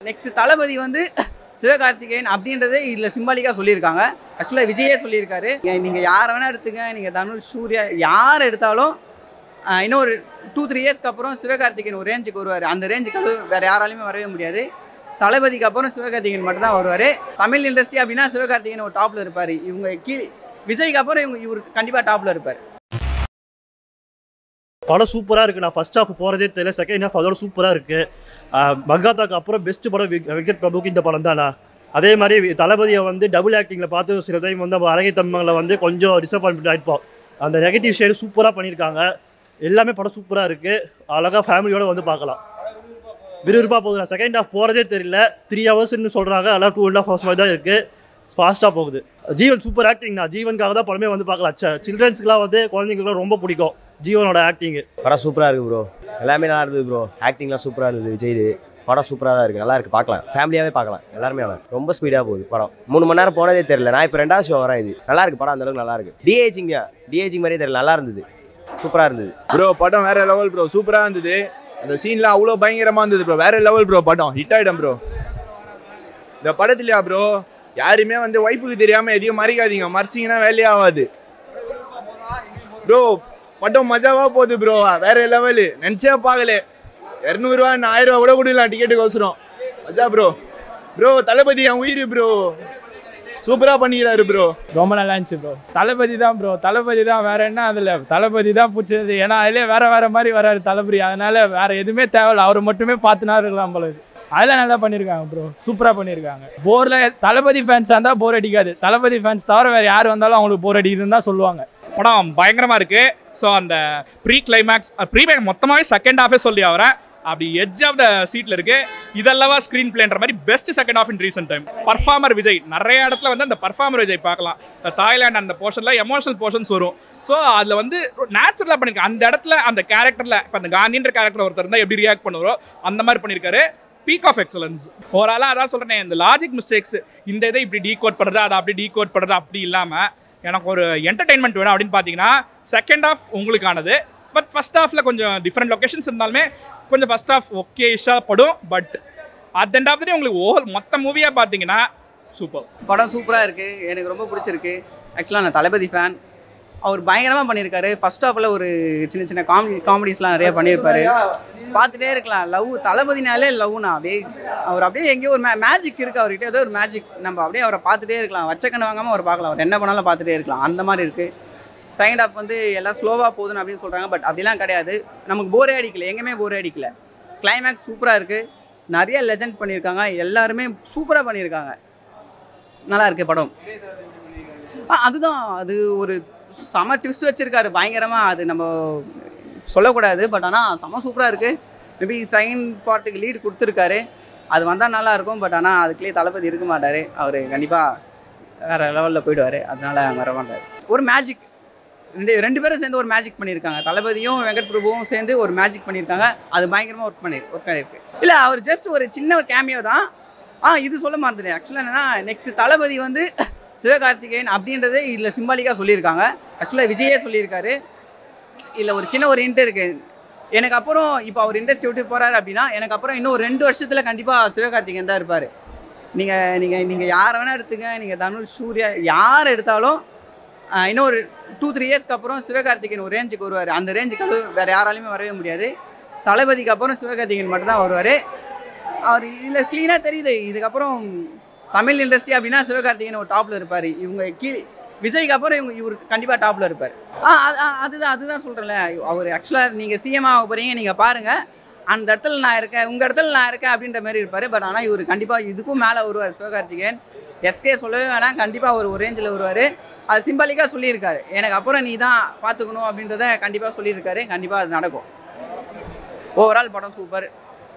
Next தளபதி வந்து சிவகார்த்திகேயன் அப்படின்றதே இதில் சிம்பாலிக்காக சொல்லியிருக்காங்க. ஆக்சுவலாக விஜயே சொல்லியிருக்காரு, நீங்கள் யாரை வேணால் எடுத்துங்க, நீங்கள் தனுஷ் சூர்யா யார் எடுத்தாலும் இன்னும் ஒரு 2-3 இயர்ஸ்க்கு அப்புறம் சிவகார்த்திகேயன் ஒரு ரேஞ்சுக்கு வருவார். அந்த ரேஞ்சுக்கு வேறு யாராலையுமே வரவே முடியாது. தளபதிக்கு அப்புறம் சிவகார்த்திகேயன் மட்டும் தான் வருவார். தமிழ் இண்டஸ்ட்ரி அப்படின்னா சிவகார்த்திகேயன் ஒரு டாப்பில் இருப்பார். இவங்க கீழே விஜய்க்கு அப்புறம் இவர் கண்டிப்பாக டாப்பில் இருப்பார். படம் சூப்பராக இருக்குது. நான் ஃபர்ஸ்ட் ஹாஃப் போகிறதே தெரியல, செகண்ட் ஹாஃப் அதோட சூப்பராக இருக்குது. மங்காத்தாக்கு அப்புறம் பெஸ்ட் படம் வெங்கட் பிரபுக்கு இந்த படம் தானா. அதே மாதிரி தளபதியை வந்து டபுள் ஆக்டிங்கில் பார்த்து சில டைம் வந்து நம்ம அரங்கை தம்மங்களை வந்து கொஞ்சம் டிசப்பாயின்மெண்ட் ஆகிருப்போம். அந்த நெகட்டிவ் ஷேடு சூப்பராக பண்ணியிருக்காங்க. எல்லாமே படம் சூப்பராக இருக்குது. அழகாக ஃபேமிலியோடு வந்து பார்க்கலாம். விறுவிறுப்பாக போகுது. நான் செகண்ட் ஹாஃப் போகிறதே தெரியல. 3 ஹவர்ஸ்ன்னு சொல்கிறாங்க, அதெல்லாம் 2.5 ஹவர்ஸ் மாதிரி தான் இருக்குது. ஃபாஸ்ட்டாக போகுது. ஜீவன் சூப்பர் ஆக்டிங் தான். ஜீவனுக்காக தான் படமே வந்து பார்க்கலாம். சில்ட்ரன்ஸ்க்குலாம் வந்து குழந்தைங்களுக்குலாம் ரொம்ப பிடிக்கும் ஜீவனோட ஆக்டிங்கு. படம் சூப்பராக இருக்குது ப்ரோ. எல்லாமே நல்லா இருந்தது ப்ரோ. ஆக்டிங்லாம் சூப்பராக இருந்தது. விஜய் படம் சூப்பராக தான் இருக்குது. நல்லா இருக்குது, பார்க்கலாம். ஃபேமிலியாகவே பார்க்கலாம். எல்லாருமே நல்லா ரொம்ப ஸ்பீடாக போகுது படம். 3 மணி நேரம் போனதே தெரியல. நான் இப்போ 2வது ஷோ வரேன். இது நல்லா இருக்குது படம். அந்தளவுக்கு நல்லா இருக்குது. டிஏஜிங் மாதிரியே தெரியல, நல்லா இருந்தது, சூப்பராக இருந்தது ப்ரோ. படம் வேற லெவல் ப்ரோ. சூப்பராக இருந்தது. அந்த சீன்லாம் அவ்வளோ பயங்கரமாக இருந்தது ப்ரோ. வேற லெவல் ப்ரோ. படம் ஹிட் ஆகிடும் ப்ரோ. இந்த படத்துலையா ப்ரோ யாருமே வந்து ஒய்ஃபுக்கு தெரியாமல் எதையும் மறைக்காதீங்க. மறைச்சிங்கன்னா வேலையே ஆகாது ப்ரோ. படம் மஜாவாக போகுது ப்ரோ. வேற லெவலு. நினச்சே பார்க்கல. 200 ரூபா 1000 ரூபா கூட கொடுக்கலாம் டிக்கெட்டுக்கு அவசரம். மஜா ப்ரோ. ப்ரோ தளபதி என் உயிர் ப்ரோ. சூப்பராக பண்ணிக்கிறாரு ப்ரோ. ரொம்ப நல்லா இருந்துச்சு ப்ரோ. தளபதி தான் ப்ரோ. தளபதி தான். வேற என்ன அதில் தளபதி தான் பிடிச்சது. ஏன்னா அதிலே வேற மாதிரி வராரு தளபதி. அதனால வேற எதுவுமே தேவையில்ல. அவர் மட்டுமே பார்த்துனா இருக்கலாம் போல. அதெல்லாம் நல்லா பண்ணியிருக்காங்க ப்ரோ. சூப்பராக பண்ணியிருக்காங்க. போரில் தளபதி ஃபேன்ஸாக இருந்தால் போர் அடிக்காது. தளபதி ஃபேன்ஸ் தவிர வேறு யார் வந்தாலும் அவங்களுக்கு போர் அடிக்குதுன்னு தான் சொல்லுவாங்க. படம் பயங்கரமாக இருக்குது. ஸோ அந்த ப்ரீ கிளைமேக்ஸ் மொத்தமாகவே செகண்ட் ஹாஃபே சொல்லி ஆகிறேன். அப்படி எட்ஜ் ஆஃப் த சீட்டில் இருக்குது. இதெல்லவா ஸ்க்ரீன் பிளேன்ற மாதிரி பெஸ்ட் செகண்ட் ஹாஃப் இன் ரீசெண்ட் டைம். பர்ஃபார்மர் விஜய் நிறைய இடத்துல வந்து அந்த பர்ஃபார்மர் விஜய் பார்க்கலாம். தாய்லாந்து அந்த போர்ஷனில் எமோஷனல் போர்ஷன்ஸ் வரும். ஸோ அதில் வந்து நேச்சுரலாக பண்ணியிருக்காங்க. அந்த இடத்துல அந்த கேரக்டரில் இப்போ அந்த காந்தின்ற கேரக்டர் ஒருத்தர் இருந்தால் எப்படி ரியாக்ட் பண்ணுவாரோ அந்த மாதிரி பண்ணியிருக்காரு. Peak of excellence. ஓவராலாக அதான் சொல்கிறேன். இந்த லாஜிக் மிஸ்டேக்ஸ், இந்த இதை இப்படி டீகோட் பண்ணுறது, அதை அப்படி டீகோட் பண்ணுறது அப்படி இல்லாமல் எனக்கு ஒரு என்டர்டெயின்மெண்ட் வேணும் அப்படின்னு பார்த்தீங்கன்னா செகண்ட் ஹாஃப் உங்களுக்கானது. பட் ஃபர்ஸ்ட் ஹாஃபில் கொஞ்சம் டிஃப்ரெண்ட் லொக்கேஷன்ஸ் இருந்தாலுமே கொஞ்சம் ஃபர்ஸ்ட் ஹாஃப் ஓகேஷாக படும். But at end of the day உங்களுக்கு மொத்த மூவியாக பார்த்தீங்கன்னா சூப்பர். படம் சூப்பராக இருக்குது. எனக்கு ரொம்ப பிடிச்சிருக்கு. ஆக்சுவலாக நான் தளபதி ஃபேன். அவர் பயங்கரமாக பண்ணியிருக்காரு. ஃபர்ஸ்ட் ஹாஃபில் ஒரு சின்ன காமெடிஸ்லாம் நிறைய பண்ணியிருப்பாரு. பார்த்துட்டே இருக்கலாம். லவ் தளபதினாலே லவ்னா அப்படியே எங்கேயோ ஒரு மேஜிக் இருக்குது அவர்கிட்ட. ஏதோ ஒரு மேஜிக். நம்ம அப்படியே அவரை பார்த்துட்டே இருக்கலாம். வச்சக்கண்ணு வாங்காமல் அவர் பார்க்கலாம். அவர் என்ன பண்ணாலும் பார்த்துட்டே இருக்கலாம். அந்த மாதிரி இருக்குது. செகண்ட் ஹாஃப் வந்து எல்லாம் ஸ்லோவாக போகுதுன்னு அப்படின்னு சொல்கிறாங்க. பட் அப்படிலாம் கிடையாது. நமக்கு போரே அடிக்கல. எங்கேயுமே போரே அடிக்கல. கிளைமேக்ஸ் சூப்பராக இருக்குது. நிறைய லெஜண்ட் பண்ணியிருக்காங்க. எல்லாருமே சூப்பராக பண்ணியிருக்காங்க. நல்லா இருக்குது படம். அதுதான் அது ஒரு செம ட்விஸ்ட் வச்சுருக்காரு பயங்கரமாக. அது நம்ம சொல்லக்கூடாது. பட் ஆனால் செம சூப்பராக இருக்குது. மேபி செகண்ட் பார்ட்டுக்கு லீடு கொடுத்துருக்காரு. அது வந்தால் நல்லாயிருக்கும். பட் ஆனால் அதுக்குள்ளேயே தளபதி இருக்க மாட்டார். அவர் கண்டிப்பாக வேறு லெவலில் போயிடுவார். அதனால் வர மாட்டார். ஒரு மேஜிக் ரெண்டு பேரும் சேர்ந்து ஒரு மேஜிக் பண்ணியிருக்காங்க. தளபதியும் வெங்கட் பிரபுவும் சேர்ந்து ஒரு மேஜிக் பண்ணியிருக்காங்க. அது பயங்கரமாக ஒர்க் ஆகிருக்கு. இல்லை அவர் ஜஸ்ட் ஒரு சின்ன ஒரு கேமியோ தான். இது சொல்ல மாட்டேன். ஆக்சுவலாக என்னென்னா நெக்ஸ்ட் தளபதி வந்து சிவகார்த்திகேயன் அப்படின்றதே இதில் சிம்பாலிக்காக சொல்லியிருக்காங்க. ஆக்சுவலாக விஜயே சொல்லியிருக்காரு. இதில் ஒரு சின்ன ஒரு ஹிண்ட் இருக்குது. எனக்கு அப்புறம் இப்போ அவர் இண்டஸ்ட்ரி விட்டு போகிறாரு அப்படின்னா எனக்கு அப்புறம் இன்னும் 2 வருஷத்தில் கண்டிப்பாக சிவகார்த்திகேயன் தான் இருப்பார். நீங்கள் யாரை வேணால் எடுத்துங்க, நீங்கள் தனுஷ் சூர்யா யார் எடுத்தாலும் இன்னும் ஒரு 2-3 இயர்ஸ்க்கு அப்புறம் சிவகார்த்திகேயன் ஒரு ரேஞ்சுக்கு வருவார். அந்த ரேஞ்சுக்கு வேறு யாராலையுமே வரவே முடியாது. தளபதிக்கு அப்புறம் சிவகார்த்திகேயன் மட்டும்தான் வருவார். அவர் இதில் க்ளீனாக தெரியுது. இதுக்கப்புறம் தமிழ் இண்டஸ்ட்ரி அப்படின்னா சிவகார்த்திகேயன் ஒரு டாப்பில் இருப்பார். இவங்க கீழே விஜய்க்கு அப்புறம் இவர் கண்டிப்பாக டாப்பில் இருப்பார். அதுதான் சொல்கிறேன்ல. அவர் ஆக்சுவலாக நீங்கள் சிஎம் ஆக போகிறீங்க, நீங்கள் பாருங்கள். அந்த இடத்துல நான் இருக்கேன், உங்கள் இடத்துல நான் இருக்கேன் அப்படின்ற மாதிரி இருப்பார். பட் ஆனால் இவர் கண்டிப்பாக இதுக்கும் மேலே வருவார். சிவகார்த்திகேயன் எஸ்கே சொல்லவே வேணாம். கண்டிப்பாக ஒரு ரேஞ்சில் வருவார். அது சிம்பாலிக்காக சொல்லியிருக்காரு. எனக்கு அப்புறம் நீ தான் பார்த்துக்கணும் அப்படின்றத கண்டிப்பாக சொல்லியிருக்காரு. கண்டிப்பாக அது நடக்கும். ஓவரால் படம் சூப்பர்,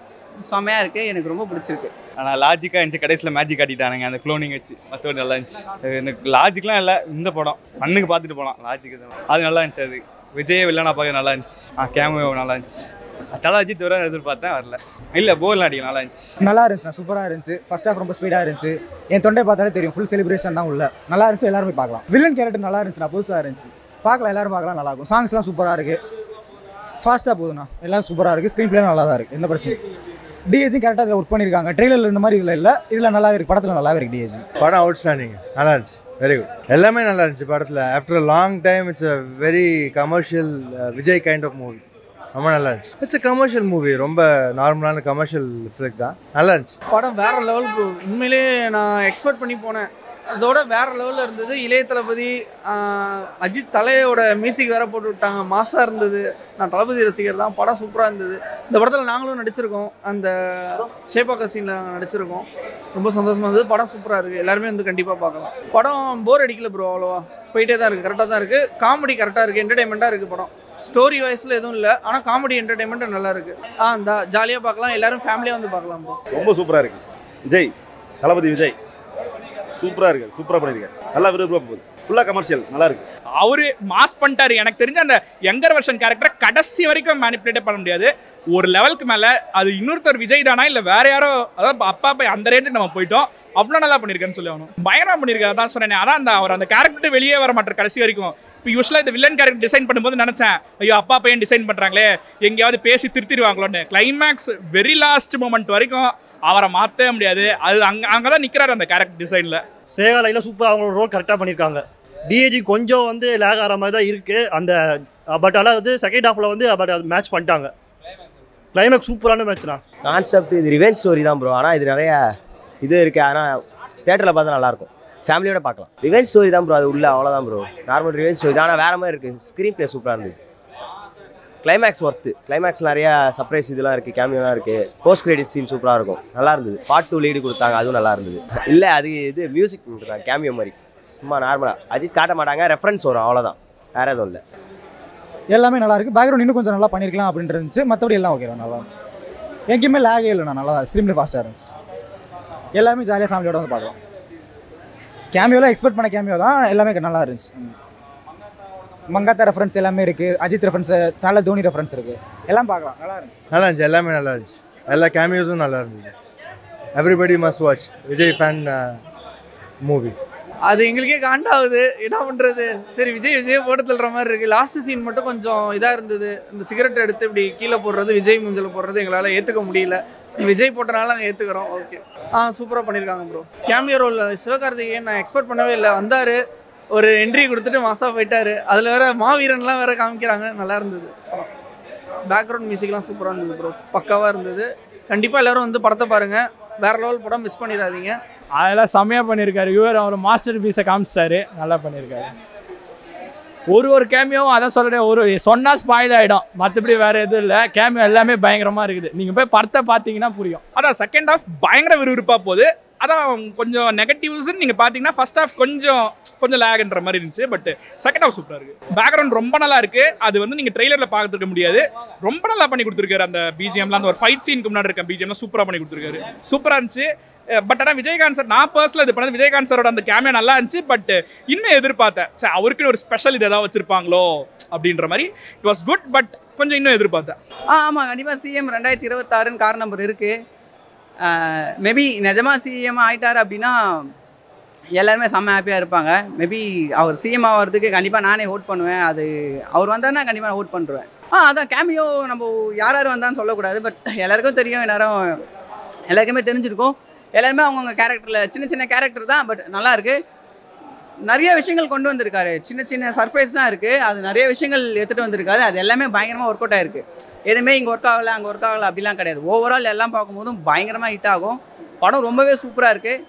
செம்மையாக இருக்குது. எனக்கு ரொம்ப பிடிச்சிருக்கு. ஆனால் லாஜிக்காக இருந்துச்சு. கடைசியில் மேஜிக் காட்டிட்டானுங்க அந்த க்ளோனிங் வச்சு. மற்றபடி நல்லா இருந்துச்சு. எனக்கு லாஜிக்லாம் இல்லை. இந்த படம் பண்ணுக்கு பார்த்துட்டு போகலாம். லாஜிக்கு தான் அது நல்லா இருந்துச்சு. அது விஜய் வில்லனா பார்க்க நல்லா இருந்துச்சு. கேமரா நல்லா இருந்துச்சு. தலாஜித் வர எதிர்பார்த்தேன், வரல. இல்லை போர்லாம் அடிக்க நல்லா இருந்துச்சு. நல்லா இருந்துச்சு. சூப்பராக இருந்துச்சு. ஃபர்ஸ்ட் ஹாஃப் ரொம்ப ஸ்பீடாக இருந்துச்சு. என் தொண்டை பார்த்தாலே தெரியும். ஃபுல் செலிப்ரேஷன் தான் உள்ள. நல்லா இருந்துச்சு. எல்லாருமே பார்க்கலாம். வில்லன் கேரக்டர் நல்லா இருந்துச்சு. நான் புதுசாக இருந்துச்சு. பார்க்கலாம். எல்லாரும் பார்க்கலாம். நல்லாயிருக்கும். சாங்ஸ்லாம் சூப்பராக இருக்குது. ஃபாஸ்ட்டாக போகுதுண்ணா. எல்லாம் சூப்பராக இருக்குது. ஸ்க்ரீன் பிளே நல்லா தான் இருக்குது. எந்த பிரச்சனையும் டிஏஜி கரெக்டாக இதில் ஒர்க் பண்ணியிருக்காங்க. ட்ரெய்லரில் இந்த மாதிரி இதில் இல்லை, இதில் நல்லாவே இருக்குது, படத்தில் நல்லாவே இருக்குது டிஏஜி. படம் அவுட் ஸ்டாண்டிங், நல்லா இருந்துச்சு, வெரி குட். எல்லாமே நல்லா இருந்துச்சு படத்தில். After long time it's a very commercial Vijay kind of movie. ரொம்ப நல்லா இருந்துச்சு. இட்ஸ் அ கமர்ஷியல் மூவி, ரொம்ப நார்மலான கமர்ஷியல் ஃபிலிக் தான், நல்லா இருந்துச்சு. படம் வேற லெவல் ப்ரோ. உண்மையிலே நான் எக்ஸ்பெக்ட் பண்ணி போனேன், அதோட வேற லெவலில் இருந்தது. இளைய தளபதி அஜித் தலையோட மியூசிக் வேற போட்டு விட்டாங்க, மாசாக இருந்தது. நான் தளபதி ரசிகர் தான், படம் சூப்பராக இருந்தது. இந்த படத்தில் நாங்களும் நடிச்சிருக்கோம், அந்த ஷேபாக்க சீனில் நடிச்சிருக்கோம். ரொம்ப சந்தோஷமாக இருந்தது. படம் சூப்பராக இருக்குது, எல்லாருமே வந்து கண்டிப்பாக பார்க்கலாம். படம் போர் அடிக்கல ப்ரோ, அவ்வளோவா போயிட்டே தான் இருக்குது, கரெக்டாக தான் இருக்குது. காமெடி கரெக்டாக இருக்குது, என்டர்டைன்மெண்ட்டாக இருக்குது படம். ஸ்டோரி வைஸில் எதுவும் இல்லை, ஆனால் காமெடி என்டர்டைன்மெண்ட் நல்லா இருக்குது. இந்த ஜாலியாக பார்க்கலாம், எல்லாரும் ஃபேமிலியாக வந்து பார்க்கலாம் ப்ரோ. ரொம்ப சூப்பராக இருக்குது. விஜய், தளபதி விஜய் சூப்பராக இருக்குது, சூப்பராக பண்ணியிருக்காரு, நல்லா விருப்பம் போகுது, ஃபுல்லாக கமர்ஷியல், நல்லா இருக்கு. அவரு மாஸ் பண்ணிட்டாரு. எனக்கு தெரிஞ்ச அந்த யங்கர் வெர்ஷன் கேரக்டரை கடைசி வரைக்கும் மேனிப்புலேட் பண்ண முடியாது. ஒரு லெவலுக்கு மேலே அது இன்னொருத்தர் விஜய் தானா இல்லை வேற யாரோ, அதாவது அப்பா போய் அந்த ரேஞ்சுக்கு நம்ம போயிட்டோம். அவ்வளோ நல்லா பண்ணியிருக்காருன்னு சொல்லி ஆகணும். பயங்கரமாக பண்ணியிருக்காரு, அதான் சொன்னேன். அதான் அந்த அவர் அந்த கேரக்டர் வெளியே வர மாட்டார் கடைசி வரைக்கும். இப்போ யூஸ்வலாக இந்த வில்லன் கேரக்டர் டிசைன் பண்ணும்போது நினச்சேன், ஐயோ அப்பா பையன் டிசைன் பண்ணுறாங்களே, எங்கேயாவது பேசி திருத்திடுவாங்களோன்னு. கிளைமேக்ஸ் வெரி லாஸ்ட் மூமெண்ட் வரைக்கும் அவரை மாற்றவே முடியாது. அது அங்கே தான் நிற்கிறாரு அந்த கேரக்டர் டிசைனில். சேகா லைனில் சூப்பராக அவங்களோட ரோல் கரெக்டாக பண்ணியிருக்காங்க. டிஏஜி கொஞ்சம் வந்து லேக் ஆகிற மாதிரி தான் இருக்குது அந்த, பட் ஆனால் வந்து செகண்ட் ஹாஃபில் வந்து பட் அது மேட்ச் பண்ணிட்டாங்க. கிளைமேக்ஸ் சூப்பரான மேட்ச் தான். கான்செப்ட் இது ரிவெஞ்ச் ஸ்டோரி தான் ப்ரோ. ஆனால் இது நிறைய இது இருக்குது, ஆனால் தேட்டரில் பார்த்தா நல்லாயிருக்கும், ஃபேமிலியோட பார்க்கலாம். ரிவெஞ்ச் ஸ்டோரி தான் ப்ரோ, அது உள்ள அவ்வளோதான் ப்ரோ, நார்மல் ரிவெஞ்ச் ஸ்டோரி. ஆனால் வேறு மாதிரி இருக்குது, ஸ்க்ரீன் ப்ளே சூப்பராக இருந்தது. கிளைமேக்ஸ் ஒர்த்து, கிளைமேக்ஸ் நிறையா சர்ப்ரைஸ் இதெல்லாம் இருக்குது, கேமியோலாம் இருக்குது. போஸ்ட் கிரெடிட் சீன் சூப்பராக இருக்கும், நல்லா இருந்தது. பார்ட் 2 லீடு கொடுத்தாங்க, அதுவும் நல்லா இருந்தது. இல்லை அது இது மியூசிக் தான், கேமியோ மாதிரி சும்மா நார்மலாக அஜித் காட்ட மாட்டாங்க, ரெஃபரன்ஸ் வரும், அவ்வளோதான், வேறு எதுவும் இல்லை. எல்லாமே நல்லா இருக்குது. பேக்ரவுண்ட் இன்னும் கொஞ்சம் நல்லா பண்ணியிருக்கலாம் அப்படின்னு இருந்துச்சு, மற்றபடி எல்லாம் ஓகே தான், நல்லா எங்கேயுமே லேகே இல்லைண்ணா, நல்லா ஸ்க்ரீன் ப்ளே ஃபாஸ்ட்டாக இருந்துச்சு. எல்லாமே ஜாலியாக ஃபேமிலியோட வந்து பார்க்கலாம். கேமியோலாம் எக்ஸ்பெக்ட் பண்ண கேமியோ தான், எல்லாமே நல்லா இருந்துச்சு. மங்காத்தா ரெஃபரன்ஸ் எல்லாமே இருக்குது, அஜித் ரெஃபரன்ஸ், தலை தோனி ரெஃபரன்ஸ் இருக்குது, எல்லாம் பார்க்கலாம், நல்லா இருந்துச்சு. நல்லா இருந்துச்சு, எல்லாமே நல்லா இருந்துச்சு. எல்லா கேமியோஸும் நல்லா இருந்துச்சு. Everybody must watch Vijay fan movie. அது எங்களுக்கே காண்டாகுது, என்ன பண்ணுறது. சரி விஜய் போட்டு தள்ளுற மாதிரி இருக்குது. லாஸ்ட் சீன் மட்டும் கொஞ்சம் இதாக இருந்தது. இந்த சிகரெட் எடுத்து இப்படி கீழே போடுறது, விஜய் மூஞ்சில் போடுறது எங்களால் ஏற்றுக்க முடியல. விஜய் போட்டனால நாங்கள் ஏற்றுக்கிறோம். ஓகே, சூப்பராக பண்ணியிருக்காங்க ப்ரோ. கேமியோ ரோல் சிவகார்த்திகேயன் நான் எக்ஸ்பெக்ட் பண்ணவே இல்லை. வந்தார், ஒரு என்ட்ரி கொடுத்துட்டு மாசாக போயிட்டார். அதில் வேறு மாவீரன்லாம் வேறு காமிக்கிறாங்க, நல்லா இருந்தது. பேக்ரவுண்ட் மியூசிக்லாம் சூப்பராக இருந்தது ப்ரோ, பக்காவாக இருந்தது. கண்டிப்பாக எல்லோரும் வந்து படத்தை பாருங்கள், வேறு லெவல் படம், மிஸ் பண்ணிடாதீங்க. அதெல்லாம் செம்மையாக பண்ணியிருக்காரு. அவர் மாஸ்டர் பீஸை காமிச்சிட்டாரு, நல்லா பண்ணியிருக்காரு. ஒரு கேமியோவும் அதான் சொல்கிறேன், ஒரு சொன்னால் ஸ்பாயில் ஆகிடும், மற்றபடி வேறு எதுவும் இல்லை. கேமியோ எல்லாமே பயங்கரமாக இருக்குது, நீங்கள் போய் படத்தை பார்த்தீங்கன்னா புரியும். அதான் செகண்ட் ஹாஃப் பயங்கர விறுவிறுப்பாக போகுது. அதான் கொஞ்சம் நெகட்டிவ்ஸ்ன்னு நீங்கள் பார்த்தீங்கன்னா ஃபர்ஸ்ட் ஹாஃப் கொஞ்சம் லேக்ன்ற மாதிரி இருந்துச்சு. பட் செகண்ட் ஹாஃப் சூப்பராக இருக்குது. பேக்ரவுண்ட் ரொம்ப நல்லா இருக்குது. அது வந்து நீங்கள் ட்ரெய்லரில் பார்த்துருக்க முடியாது, ரொம்ப நல்லா பண்ணி கொடுத்துருக்காரு. அந்த பிஜிஎம்லாம், அந்த ஒரு ஃபைட் சீனுக்கு முன்னாடி இருக்க பிஜிஎம்லாம் சூப்பராக பண்ணி கொடுத்துருக்காரு, சூப்பராக இருந்துச்சு. பட் ஆனால் விஜயகாந்த் சார், நான் பர்சனலாக இது பண்ணது விஜயகாந்த் சாரோட அந்த கேமியா நல்லா இருந்துச்சு. பட் இன்னும் எதிர்பார்த்தேன், சரி அவருக்குன்னு ஒரு ஸ்பெஷல் இது ஏதாவது வச்சுருப்பாங்களோ அப்படின்ற மாதிரி. இட் வாஸ் குட், பட் கொஞ்சம் இன்னும் எதிர்பார்த்தேன். ஆமாம், கண்டிப்பாக சிஎம் 2026 கார் நம்பர் இருக்குது. மேபி நிஜமாக சிஎம் ஆகிட்டார் அப்படின்னா எல்லாருமே செம்ம ஹாப்பியாக இருப்பாங்க. மேபி அவர் சிஎம் ஆகிறதுக்கு கண்டிப்பாக நானே ஓட் பண்ணுவேன். அது அவர் வந்தாருன்னா கண்டிப்பாக நான் ஓட் பண்ணுறேன். அதான் கேமியோ நம்ம யார் வந்தான்னு சொல்லக்கூடாது, பட் எல்லாருக்கும் தெரியும், எல்லாருக்குமே தெரிஞ்சிருக்கும். எல்லாருமே அவங்கவுங்க கேரக்டரில் சின்ன கேரக்டர் தான், பட் நல்லா இருக்குது. நிறைய விஷயங்கள் கொண்டு வந்திருக்காரு, சின்ன சர்ப்ரைஸ் தான் இருக்குது. அது நிறைய விஷயங்கள் எடுத்துகிட்டு வந்திருக்காரு. அது எல்லாமே பயங்கரமாக ஒர்க் அவுட் ஆகிருக்கு. எதுவுமே இங்கே ஒர்க் ஆகலை, அங்கே ஒர்க் ஆகலை அப்படிலாம் கிடையாது. ஓவரால் எல்லாம் பார்க்கும்போதும் பயங்கரமாக ஹிட் ஆகும். படம் ரொம்பவே சூப்பராக இருக்குது.